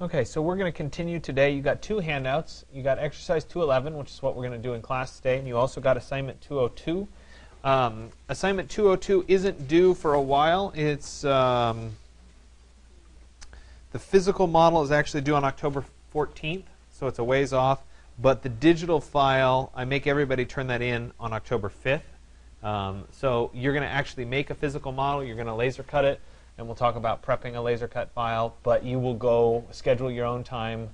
Okay, so we're going to continue today. You got two handouts. You got exercise 211, which is what we're going to do in class today, and you also got assignment 202. Assignment 202 isn't due for a while. It's the physical model is actually due on October 14th, so it's a ways off. But the digital file, I make everybody turn that in on October 5th. So you're going to actually make a physical model. You're going to laser cut it. And we'll talk about prepping a laser cut file, but you will go schedule your own time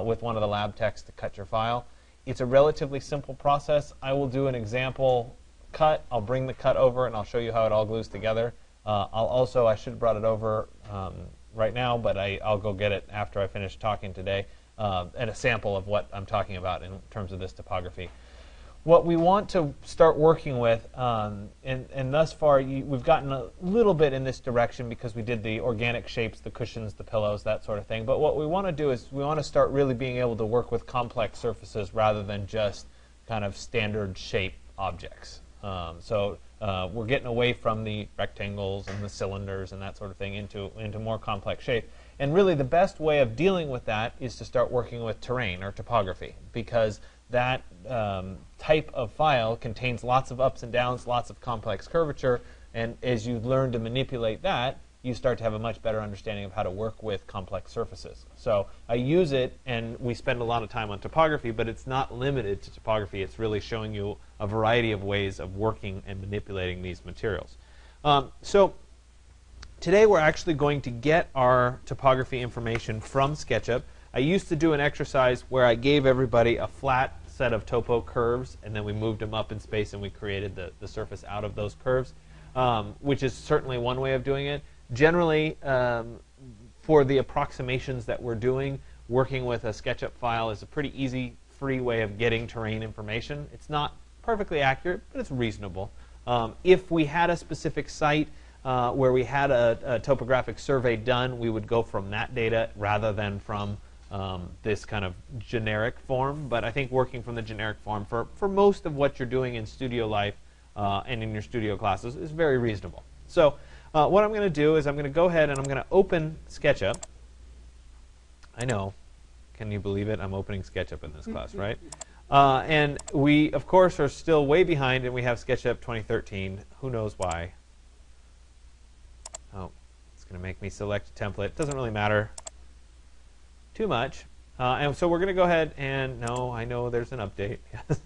with one of the lab techs to cut your file. It's a relatively simple process. I will do an example cut. I'll bring the cut over and I'll show you how it all glues together. I should have brought it over right now, but I'll go get it after I finish talking today, and a sample of what I'm talking about in terms of this topography. What we want to start working with, and thus far we've gotten a little bit in this direction because we did the organic shapes, the cushions, the pillows, that sort of thing. But what we want to do is we want to start really being able to work with complex surfaces rather than just kind of standard shape objects. We're getting away from the rectangles and the cylinders and that sort of thing into more complex shape. And really the best way of dealing with that is to start working with terrain or topography, because that type of file contains lots of ups and downs, lots of complex curvature, and as you learn to manipulate that, you start to have a much better understanding of how to work with complex surfaces. So I use it, and we spend a lot of time on topography, but it's not limited to topography. It's really showing you a variety of ways of working and manipulating these materials. So today we're actually going to get our topography information from SketchUp. I used to do an exercise where I gave everybody a flat set of topo curves, and then we moved them up in space and we created the surface out of those curves, which is certainly one way of doing it. Generally, for the approximations that we're doing, working with a SketchUp file is a pretty easy, free way of getting terrain information. It's not perfectly accurate, but it's reasonable. If we had a specific site where we had a topographic survey done, we would go from that data rather than from this kind of generic form. But I think working from the generic form for most of what you're doing in studio life and in your studio classes is very reasonable. So what I'm going to do is I'm going to go ahead and I'm going to open SketchUp. I know. Can you believe it? I'm opening SketchUp in this class, right? And we, of course, are still way behind, and we have SketchUp 2013. Who knows why? Oh, it's going to make me select a template. Doesn't really matter too much. And so we're going to go ahead and, no, I know there's an update. It's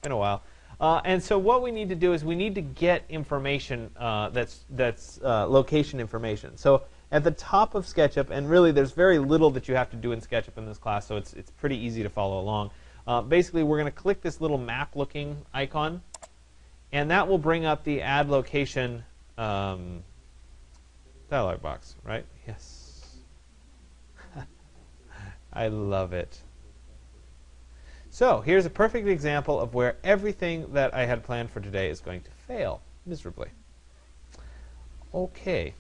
been a while. And so what we need to do is we need to get information that's location information. So at the top of SketchUp, and really there's very little that you have to do in SketchUp in this class, so it's pretty easy to follow along. Basically, we're going to click this little map-looking icon, and that will bring up the Add Location dialog box, right? Yes. I love it. So here's a perfect example of where everything that I had planned for today is going to fail miserably. Okay.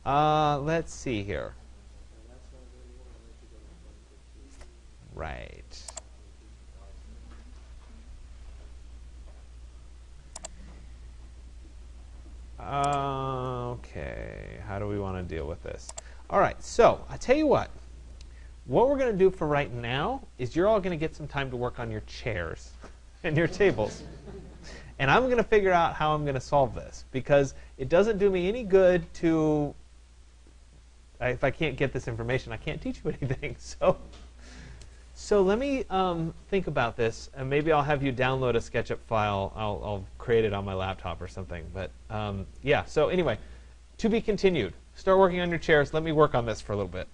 Let's see here. Right. Okay. How do we want to deal with this? All right. So I tell you what. What we're going to do for right now is you're all going to get some time to work on your chairs and your tables. And I'm going to figure out how I'm going to solve this, because it doesn't do me any good to, if I can't get this information, I can't teach you anything. So let me think about this, and maybe I'll have you download a SketchUp file. I'll create it on my laptop or something. But yeah, so anyway, to be continued. Start working on your chairs. Let me work on this for a little bit.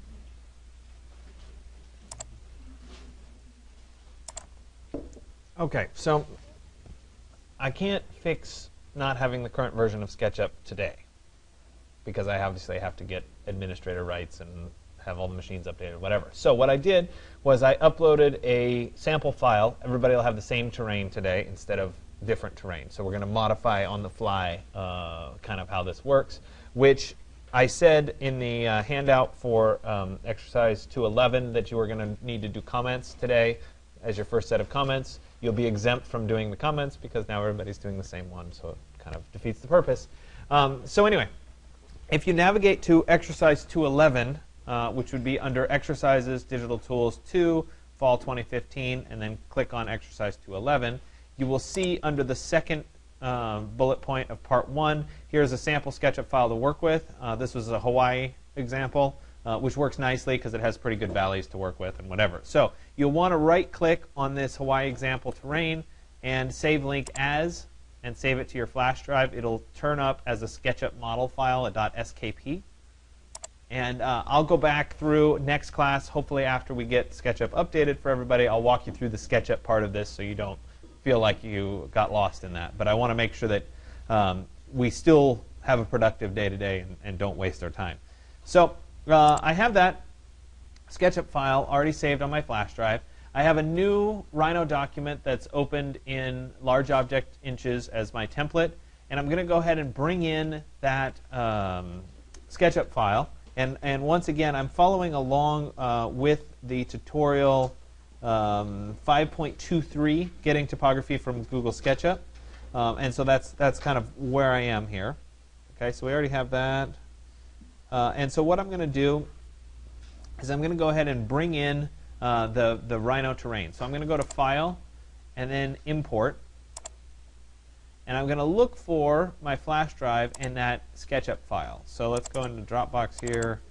Okay, so I can't fix not having the current version of SketchUp today, because I obviously have to get administrator rights and have all the machines updated, whatever. So what I did was I uploaded a sample file. Everybody will have the same terrain today instead of different terrain. So we're going to modify on the fly kind of how this works, which I said in the handout for exercise 211 that you were going to need to do comments today as your first set of comments. You'll be exempt from doing the comments because now everybody's doing the same one, so it kind of defeats the purpose. So anyway, if you navigate to exercise 211, which would be under Exercises, Digital Tools 2, Fall 2015, and then click on Exercise 211, you will see under the second bullet point of Part 1, here's a sample SketchUp file to work with. This was a Hawaii example, which works nicely because it has pretty good values to work with and whatever. So you'll want to right-click on this Hawaii example terrain and save link as, and save it to your flash drive. It'll turn up as a SketchUp model file, a .skp. And I'll go back through next class, hopefully after we get SketchUp updated for everybody. I'll walk you through the SketchUp part of this so you don't feel like you got lost in that. But I want to make sure that we still have a productive day-to-day and don't waste our time. So I have that SketchUp file already saved on my flash drive. I have a new Rhino document that's opened in large object inches as my template. And I'm going to go ahead and bring in that SketchUp file. And once again, I'm following along with the tutorial 5.23, Getting Topography from Google SketchUp. And so that's kind of where I am here. Okay, so we already have that. And so what I'm going to do is I'm going to go ahead and bring in the Rhino terrain. So I'm going to go to File and then Import. And I'm going to look for my flash drive in that SketchUp file. So let's go into Dropbox here,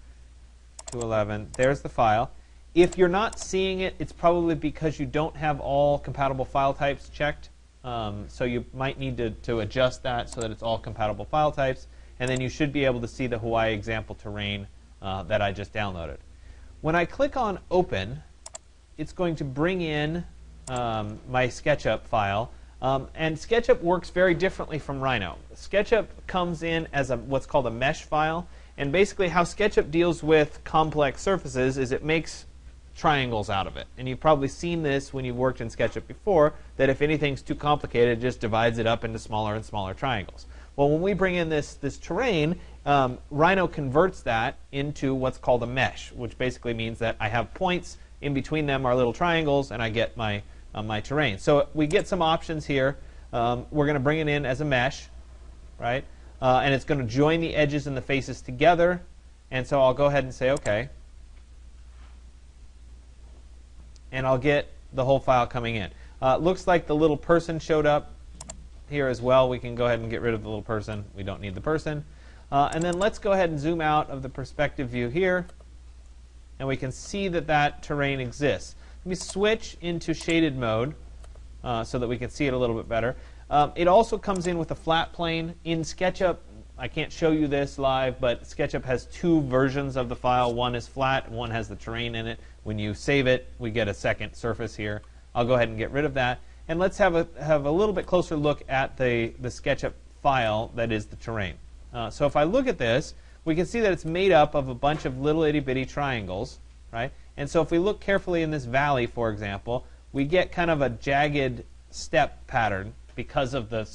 211. There's the file. If you're not seeing it, it's probably because you don't have all compatible file types checked. So you might need to adjust that so that it's all compatible file types. And then you should be able to see the Hawaii example terrain that I just downloaded. When I click on Open, it's going to bring in my SketchUp file. And SketchUp works very differently from Rhino. SketchUp comes in as what's called a mesh file. And basically how SketchUp deals with complex surfaces is it makes triangles out of it. And you've probably seen this when you've worked in SketchUp before, that if anything's too complicated, it just divides it up into smaller and smaller triangles. Well, when we bring in this terrain, Rhino converts that into what's called a mesh, which basically means that I have points, in between them are little triangles, and I get my terrain. So we get some options here. We're going to bring it in as a mesh, right? And it's going to join the edges and the faces together. And so I'll go ahead and say OK. And I'll get the whole file coming in. Looks like the little person showed up here as well. We can go ahead and get rid of the little person. We don't need the person. And then let's go ahead and zoom out of the perspective view here. And we can see that that terrain exists. Let me switch into shaded mode so that we can see it a little bit better. It also comes in with a flat plane. In SketchUp, I can't show you this live, but SketchUp has two versions of the file. One is flat, and one has the terrain in it. When you save it, we get a second surface here. I'll go ahead and get rid of that. And let's have a little bit closer look at the SketchUp file that is the terrain. So if I look at this, we can see that it's made up of a bunch of little itty-bitty triangles, right? And so if we look carefully in this valley, for example, we get kind of a jagged step pattern because of the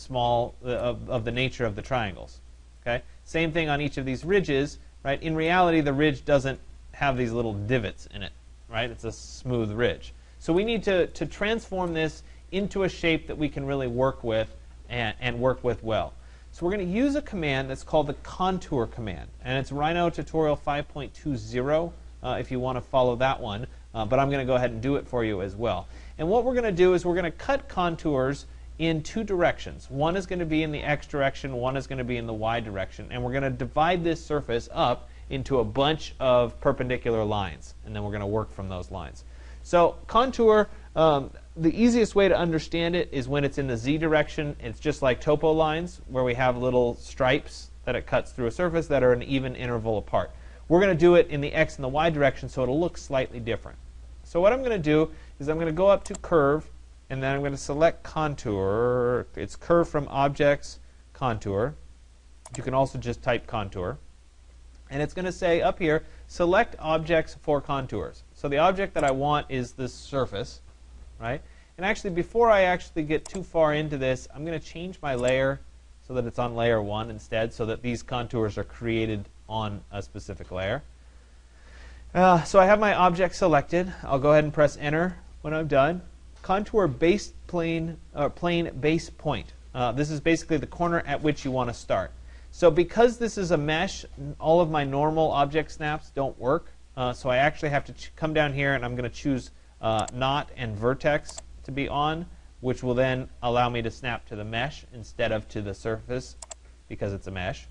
of the nature of the triangles. Okay? Same thing on each of these ridges, right? In reality, the ridge doesn't have these little divots in it, right? It's a smooth ridge. So we need to transform this into a shape that we can really work with and work with well. So we're going to use a command that's called the contour command. And it's Rhino tutorial 5.20 if you want to follow that one. But I'm going to go ahead and do it for you as well. And what we're going to do is we're going to cut contours in two directions. One is going to be in the X direction, one is going to be in the Y direction. And we're going to divide this surface up into a bunch of perpendicular lines. And then we're going to work from those lines. So contour, the easiest way to understand it is when it's in the Z direction. It's just like topo lines, where we have little stripes that it cuts through a surface that are an even interval apart. We're going to do it in the X and the Y direction, so it'll look slightly different. So what I'm going to do is I'm going to go up to Curve, and then I'm going to select Contour. It's Curve from Objects, Contour. You can also just type Contour. And it's going to say up here, Select Objects for Contours. So the object that I want is this surface, right? And actually, before I actually get too far into this, I'm going to change my layer so that it's on layer 1 instead, so that these contours are created on a specific layer. So I have my object selected. I'll go ahead and press Enter when I'm done. Contour base plane, plane base point. This is basically the corner at which you want to start. So because this is a mesh, all of my normal object snaps don't work. so I actually have to come down here and I'm going to choose knot and vertex to be on, which will then allow me to snap to the mesh instead of to the surface because it's a mesh.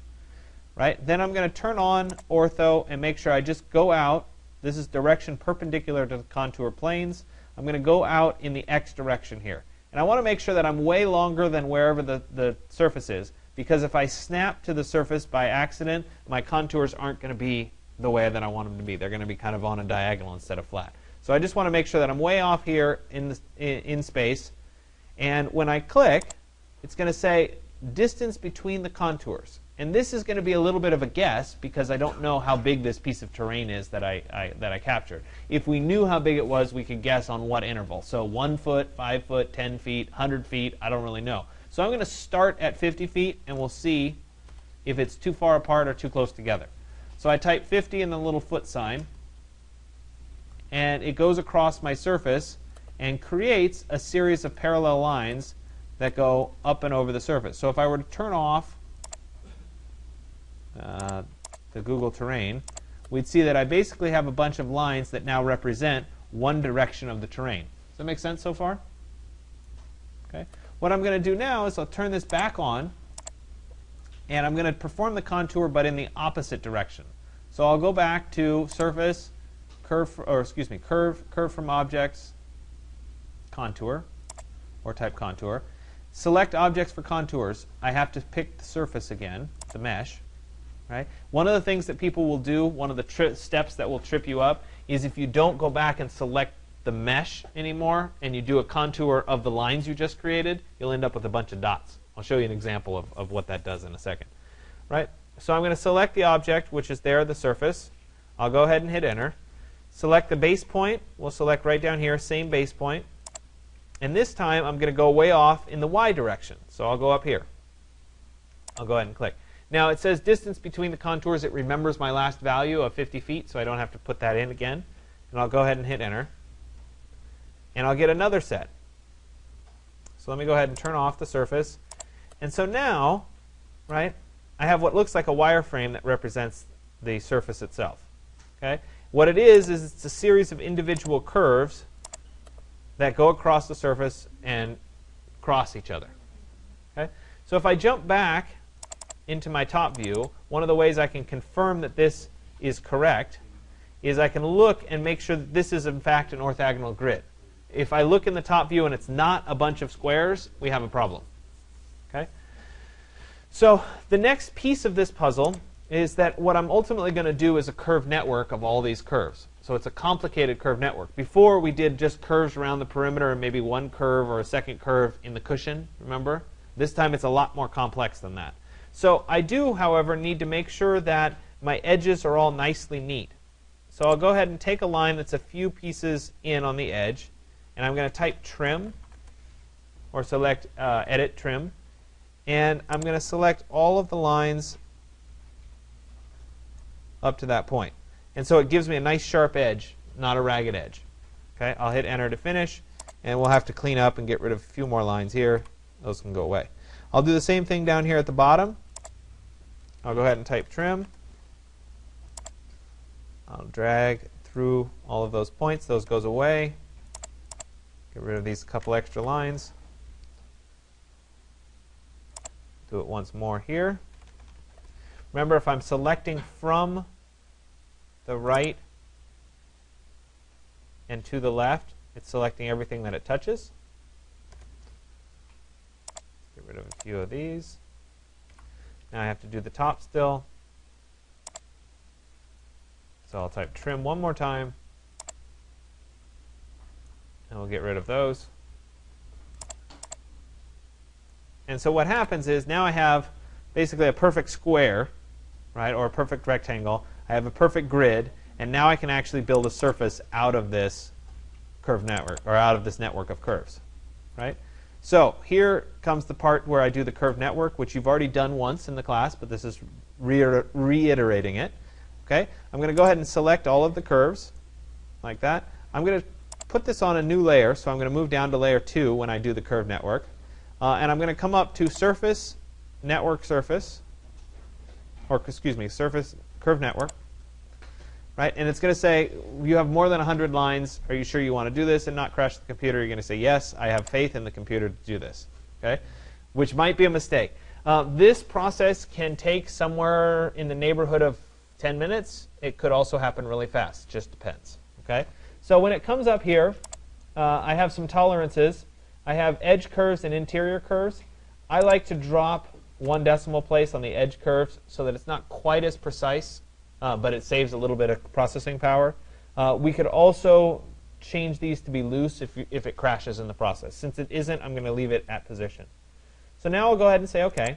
Right? Then I'm going to turn on ortho and make sure I just go out. This is direction perpendicular to the contour planes. I'm going to go out in the x direction here. And I want to make sure that I'm way longer than wherever the surface is, because if I snap to the surface by accident, my contours aren't going to be the way that I want them to be. They're going to be kind of on a diagonal instead of flat. So I just want to make sure that I'm way off here in space. And when I click, it's going to say distance between the contours. And this is going to be a little bit of a guess because I don't know how big this piece of terrain is that I captured. If we knew how big it was, we could guess on what interval. So 1 foot, 5 foot, 10 feet, 100 feet, I don't really know. So I'm going to start at 50 feet and we'll see if it's too far apart or too close together. So I type 50 in the little foot sign, and it goes across my surface and creates a series of parallel lines that go up and over the surface. So if I were to turn off the Google terrain, we'd see that I basically have a bunch of lines that now represent one direction of the terrain. Does that make sense so far? Okay. What I'm going to do now is I'll turn this back on, and I'm going to perform the contour but in the opposite direction. So I'll go back to surface, curve from objects, contour, or type contour. Select objects for contours. I have to pick the surface again, the mesh. Right? One of the things that people will do, one of the steps that will trip you up, is if you don't go back and select the mesh anymore and you do a contour of the lines you just created, you'll end up with a bunch of dots. I'll show you an example of what that does in a second. Right? So I'm going to select the object, which is there, the surface. I'll go ahead and hit enter. Select the base point. We'll select right down here, same base point. And this time I'm going to go way off in the y direction. So I'll go up here. I'll go ahead and click. Now it says distance between the contours. It remembers my last value of 50 feet, so I don't have to put that in again. And I'll go ahead and hit enter. And I'll get another set. So let me go ahead and turn off the surface. And so now, right, I have what looks like a wireframe that represents the surface itself. Okay? What it is it's a series of individual curves that go across the surface and cross each other. Okay? So if I jump back into my top view, one of the ways I can confirm that this is correct is I can look and make sure that this is in fact an orthogonal grid. If I look in the top view and it's not a bunch of squares, we have a problem. Okay? So the next piece of this puzzle is that what I'm ultimately going to do is a curved network of all these curves. So it's a complicated curved network. Before we did just curves around the perimeter and maybe one curve or a second curve in the cushion, remember? This time it's a lot more complex than that. So I do, however, need to make sure that my edges are all nicely neat. So I'll go ahead and take a line that's a few pieces in on the edge, and I'm going to type trim, or select edit trim, and I'm going to select all of the lines up to that point. And so it gives me a nice sharp edge, not a ragged edge. Okay, I'll hit enter to finish, and we'll have to clean up and get rid of a few more lines here. Those can go away. I'll do the same thing down here at the bottom. I'll go ahead and type trim. I'll drag through all of those points. Those goes away. Get rid of these couple extra lines. Do it once more here. Remember, if I'm selecting from the right and to the left, it's selecting everything that it touches. Get rid of a few of these. Now I have to do the top still. So I'll type trim one more time. And we'll get rid of those. And so what happens is now I have basically a perfect square, right, or a perfect rectangle. I have a perfect grid, and now I can actually build a surface out of this curved network, or out of this network of curves, right? So here comes the part where I do the curved network, which you've already done once in the class, but this is reiterating it. Okay? I'm going to go ahead and select all of the curves like that. I'm going to put this on a new layer, so I'm going to move down to layer 2 when I do the curved network. And I'm going to come up to surface, network surface, or excuse me, surface curved network. right? And it's going to say, you have more than 100 lines. Are you sure you want to do this and not crash the computer? You're going to say, yes, I have faith in the computer to do this, okay? Which might be a mistake. This process can take somewhere in the neighborhood of 10 minutes. It could also happen really fast. Just depends, okay? So when it comes up here, I have some tolerances. I have edge curves and interior curves. I like to drop 1 decimal place on the edge curves so that it's not quite as precise, but it saves a little bit of processing power. We could also change these to be loose if it crashes in the process. Since it isn't, I'm going to leave it at position. So now I'll go ahead and say OK,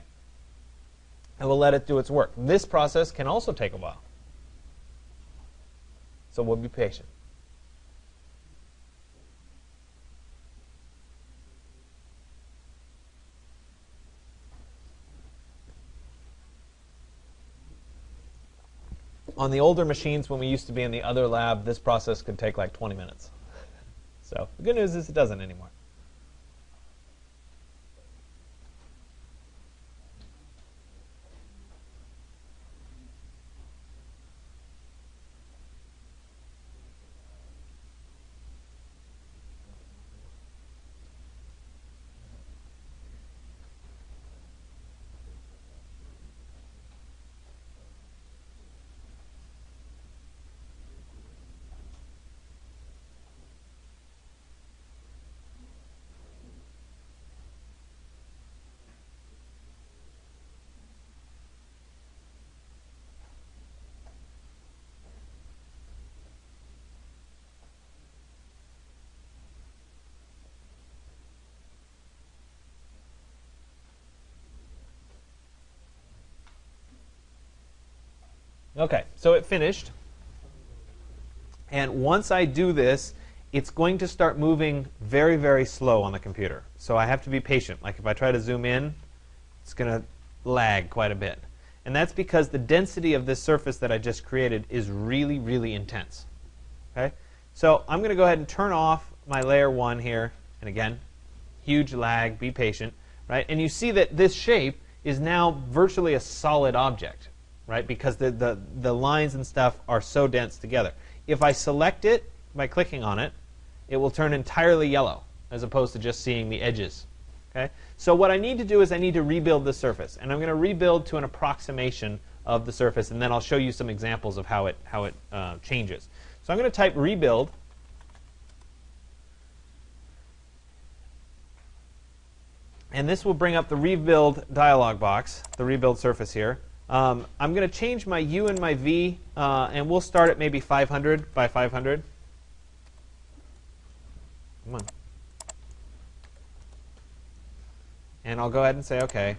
and we'll let it do its work. This process can also take a while, so we'll be patient. On the older machines, when we used to be in the other lab, this process could take like 20 minutes. So the good news is it doesn't anymore. OK, so it finished. And once I do this, it's going to start moving very, very slow on the computer. So I have to be patient. Like if I try to zoom in, it's going to lag quite a bit. And that's because the density of this surface that I just created is really, really intense. Okay? So I'm going to go ahead and turn off my layer 1 here. And again, huge lag. Be patient. Right? And you see that this shape is now virtually a solid object, right? Because the lines and stuff are so dense together. If I select it by clicking on it, it will turn entirely yellow, as opposed to just seeing the edges. Okay? So what I need to do is I need to rebuild the surface. And I'm going to rebuild to an approximation of the surface. And then I'll show you some examples of how it changes. So I'm going to type rebuild. And this will bring up the rebuild dialog box, the rebuild surface here. I'm going to change my U and my V, and we'll start at maybe 500 by 500. Come on. And I'll go ahead and say OK.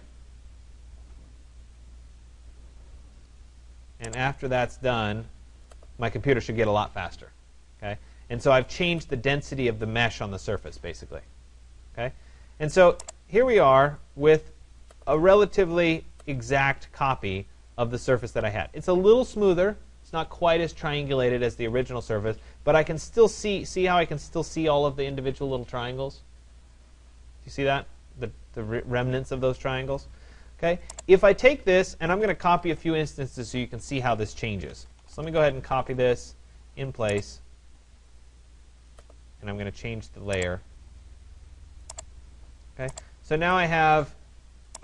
And after that's done, my computer should get a lot faster. Okay? And so I've changed the density of the mesh on the surface, basically. Okay? And so here we are with a relatively exact copy of the surface that I had. It's a little smoother. It's not quite as triangulated as the original surface, but I can still see how I can still see all of the individual little triangles? Do you see that? The remnants of those triangles? Okay. If I take this, and I'm going to copy a few instances so you can see how this changes. So let me go ahead and copy this in place, and I'm going to change the layer. Okay. So now I have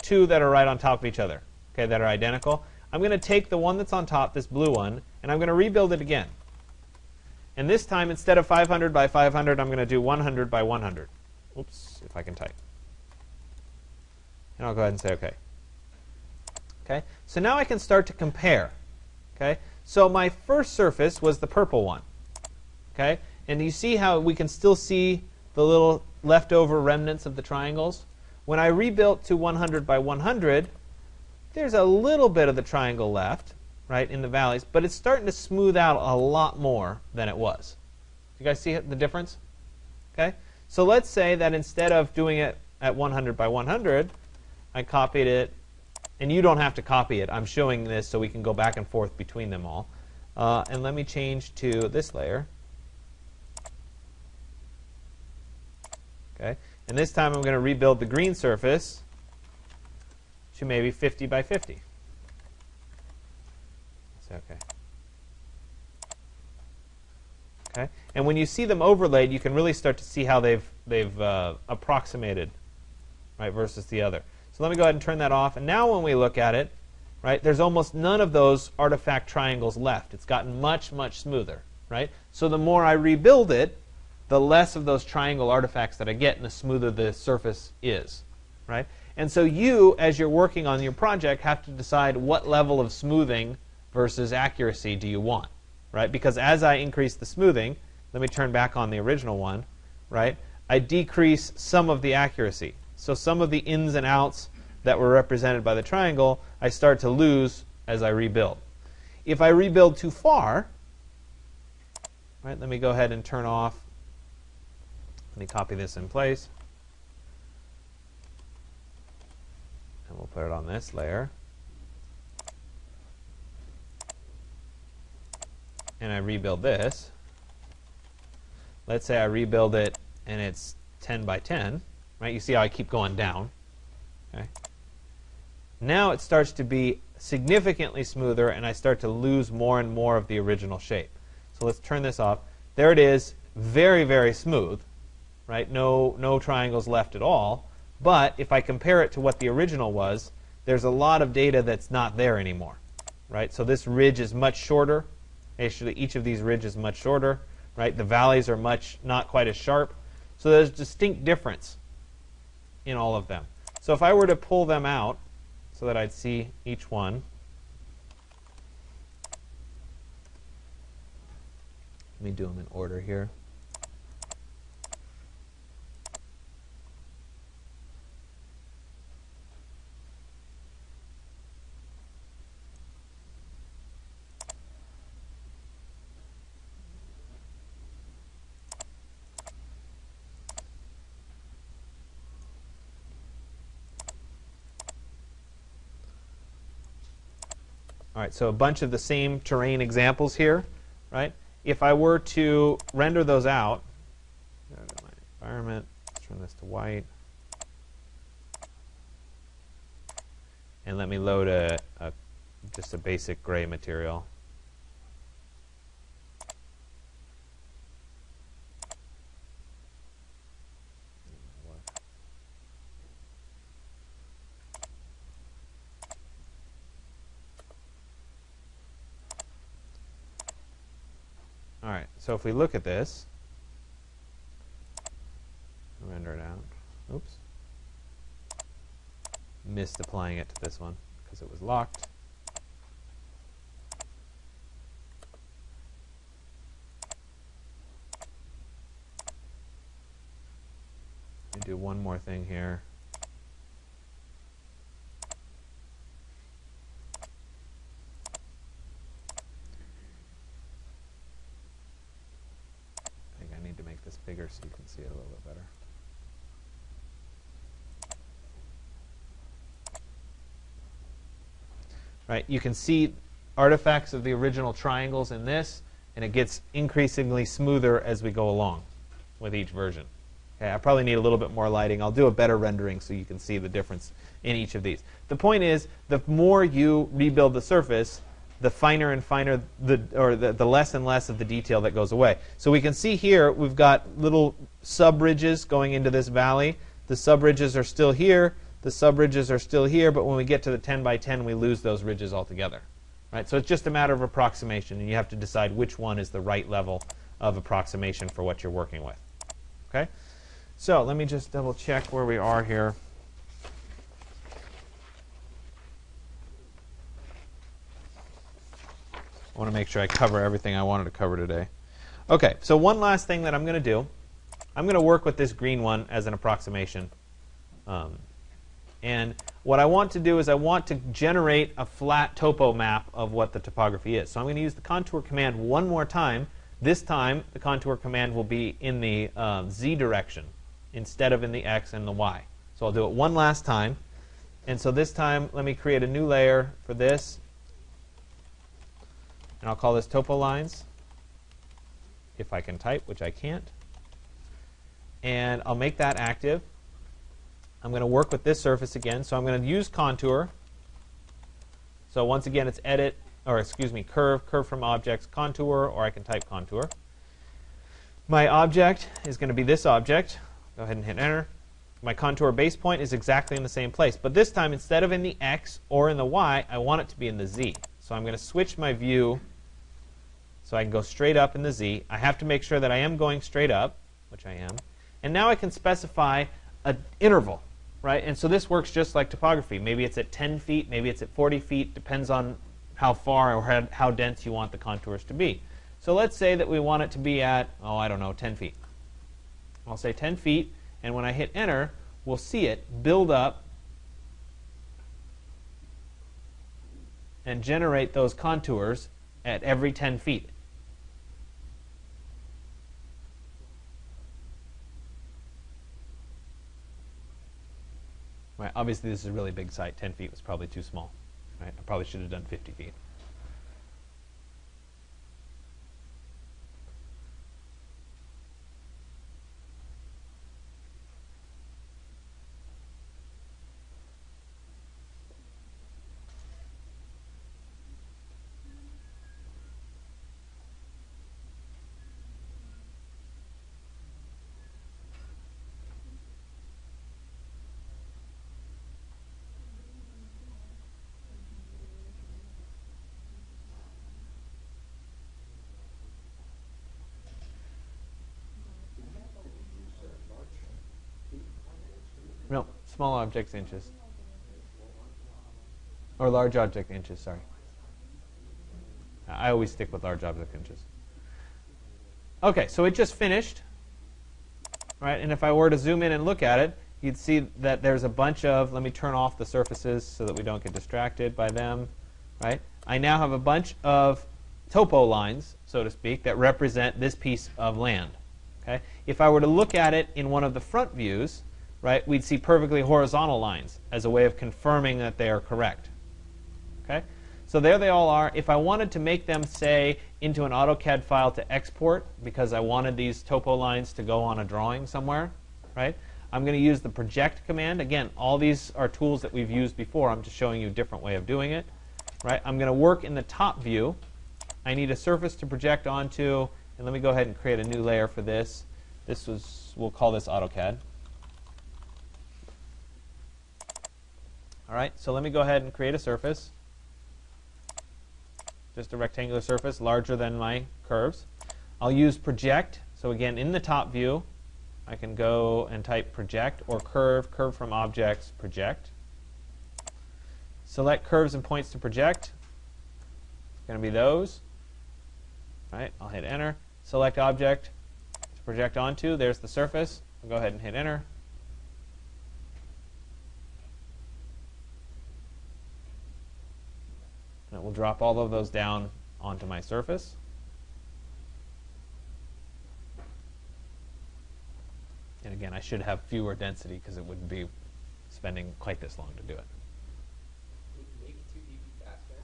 2 that are right on top of each other, okay, that are identical. I'm going to take the one that's on top, this blue one, and I'm going to rebuild it again. And this time, instead of 500 by 500, I'm going to do 100 by 100. Oops, if I can type. And I'll go ahead and say OK. Okay, so now I can start to compare. Okay, so my first surface was the purple one. Okay, and you see how we can still see the little leftover remnants of the triangles? When I rebuilt to 100 by 100, there's a little bit of the triangle left, right, in the valleys, but it's starting to smooth out a lot more than it was. You guys see the difference? Okay, so let's say that instead of doing it at 100 by 100, I copied it, and you don't have to copy it. I'm showing this so we can go back and forth between them all. And let me change to this layer. Okay, and this time I'm going to rebuild the green surface to maybe 50 by 50. That's okay. Okay? And when you see them overlaid, you can really start to see how they've approximated, right, versus the other. So let me go ahead and turn that off. And now when we look at it, right, there's almost none of those artifact triangles left. It's gotten much, much smoother, right? So the more I rebuild it, the less of those triangle artifacts that I get, and the smoother the surface is, right? And so you, as you're working on your project, have to decide what level of smoothing versus accuracy do you want, right? Because as I increase the smoothing, let me turn back on the original one, right? I decrease some of the accuracy. So some of the ins and outs that were represented by the triangle, I start to lose as I rebuild. If I rebuild too far, right, let me go ahead and turn off. Let me copy this in place. And we'll put it on this layer. And I rebuild this. Let's say I rebuild it and it's 10 by 10. Right? You see how I keep going down. Okay? Now it starts to be significantly smoother, and I start to lose more and more of the original shape. So let's turn this off. There it is, very, very smooth. Right? No triangles left at all. But if I compare it to what the original was, there's a lot of data that's not there anymore. Right? So this ridge is much shorter. Actually, each of these ridges is much shorter. Right? The valleys are not quite as sharp. So there's a distinct difference in all of them. So if I were to pull them out so that I'd see each one, let me do them in order here. All right, so a bunch of the same terrain examples here, right? If I were to render those out, go to my environment, let's turn this to white, and let me load just a basic gray material. All right, so if we look at this, render it out. Oops. Missed applying it to this one because it was locked. Let me do one more thing here. Bigger so you can see it a little bit better. Right, you can see artifacts of the original triangles in this, and it gets increasingly smoother as we go along with each version. Okay, I probably need a little bit more lighting. I'll do a better rendering so you can see the difference in each of these. The point is, the more you rebuild the surface, the finer and finer, the less and less of the detail that goes away. So we can see here we've got little sub-ridges going into this valley. The sub-ridges are still here. The sub-ridges are still here. But when we get to the 10 by 10, we lose those ridges altogether. Right? So it's just a matter of approximation, and you have to decide which one is the right level of approximation for what you're working with. Okay? So let me just double check where we are here. I want to make sure I cover everything I wanted to cover today. Okay, so one last thing that I'm going to do. I'm going to work with this green one as an approximation. And what I want to do is I want to generate a flat topo map of what the topography is. So I'm going to use the contour command one more time. This time, the contour command will be in the Z direction instead of in the X and the Y. So I'll do it one last time. And so this time, let me create a new layer for this. And I'll call this topo lines, if I can type, which I can't. And I'll make that active. I'm going to work with this surface again. So I'm going to use contour. So once again, it's edit, or excuse me, curve from objects, contour, or I can type contour. My object is going to be this object. Go ahead and hit enter. My contour base point is exactly in the same place. But this time, instead of in the X or in the Y, I want it to be in the Z. So I'm going to switch my view so I can go straight up in the Z. I have to make sure that I am going straight up, which I am. And now I can specify an interval, right? And so this works just like topography. Maybe it's at 10 feet, maybe it's at 40 feet. Depends on how far or how dense you want the contours to be. So let's say that we want it to be at, oh, I don't know, 10 feet. I'll say 10 feet. And when I hit enter, we'll see it build up and generate those contours at every 10 feet. Right, obviously, this is a really big site. 10 feet was probably too small. Right? I probably should have done 50 feet. No, small objects inches. Or large object inches, sorry. I always stick with large object inches. Okay, so it just finished. Right, and if I were to zoom in and look at it, you'd see that there's a bunch of, let me turn off the surfaces so that we don't get distracted by them. Right? I now have a bunch of topo lines, so to speak, that represent this piece of land. Okay? If I were to look at it in one of the front views, right, we'd see perfectly horizontal lines as a way of confirming that they are correct. Okay? So there they all are. If I wanted to make them, say, into an AutoCAD file to export, because I wanted these topo lines to go on a drawing somewhere, right, I'm going to use the project command. Again, all these are tools that we've used before. I'm just showing you a different way of doing it. Right? I'm going to work in the top view. I need a surface to project onto. And let me go ahead and create a new layer for this. We'll call this AutoCAD. All right, so let me go ahead and create a surface. Just a rectangular surface, larger than my curves. I'll use project. So again, in the top view, I can go and type project or curve from objects, project. Select curves and points to project. It's going to be those. All right, I'll hit enter. Select object to project onto. There's the surface. I'll go ahead and hit enter. And it will drop all of those down onto my surface. And again, I should have fewer density because it wouldn't be spending quite this long to do it. Make 2D faster?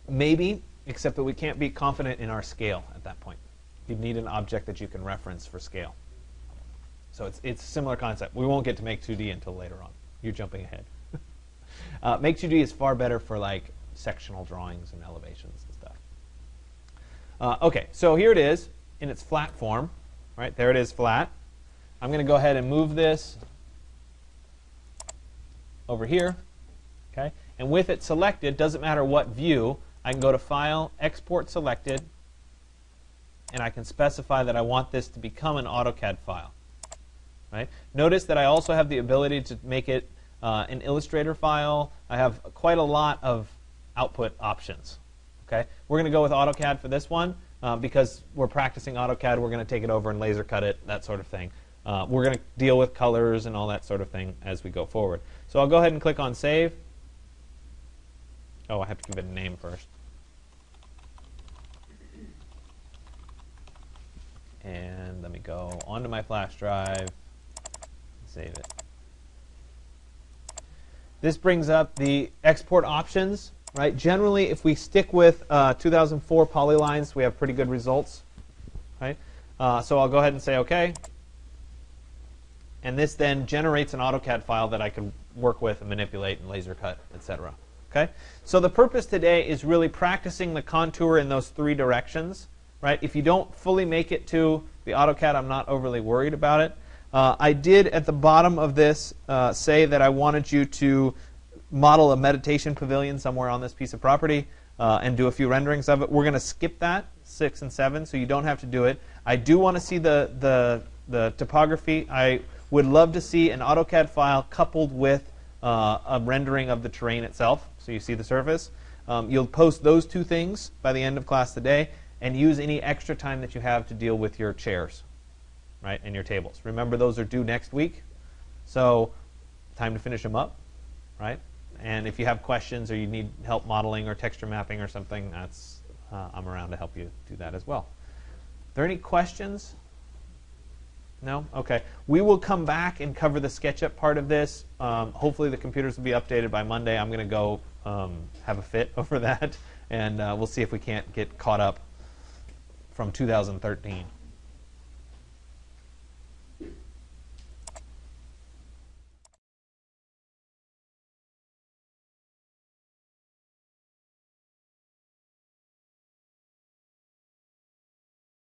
Maybe, except that we can't be confident in our scale at that point. You'd need an object that you can reference for scale. So it's a similar concept. We won't get to make 2D until later on. You're jumping ahead. Make 2D is far better for like sectional drawings and elevations and stuff. Okay, so here it is in its flat form. Right, there it is flat. I'm going to go ahead and move this over here. Okay, and with it selected, doesn't matter what view, I can go to File, Export Selected, and I can specify that I want this to become an AutoCAD file. Right? Notice that I also have the ability to make it an Illustrator file. I have quite a lot of output options. Okay? We're going to go with AutoCAD for this one because we're practicing AutoCAD. We're going to take it over and laser cut it, that sort of thing. We're going to deal with colors and all that sort of thing as we go forward. So I'll go ahead and click on Save. Oh, I have to give it a name first. And let me go onto my flash drive and save it. This brings up the export options. Right? Generally, if we stick with 2004 polylines, we have pretty good results. Right? So I'll go ahead and say OK. And this then generates an AutoCAD file that I can work with and manipulate and laser cut, etc. Okay? So the purpose today is really practicing the contour in those three directions. right? If you don't fully make it to the AutoCAD, I'm not overly worried about it. I did at the bottom of this say that I wanted you to model a meditation pavilion somewhere on this piece of property and do a few renderings of it. We're going to skip that, 6 and 7, so you don't have to do it. I do want to see the topography. I would love to see an AutoCAD file coupled with a rendering of the terrain itself, so you see the surface. You'll post those two things by the end of class today, and use any extra time that you have to deal with your chairs, right, and your tables. Remember, those are due next week, so time to finish them up, right? And if you have questions or you need help modeling or texture mapping or something, that's I'm around to help you do that as well. Are there any questions? No? Okay. We will come back and cover the SketchUp part of this. Hopefully the computers will be updated by Monday. I'm going to go have a fit over that, and we'll see if we can't get caught up from 2013.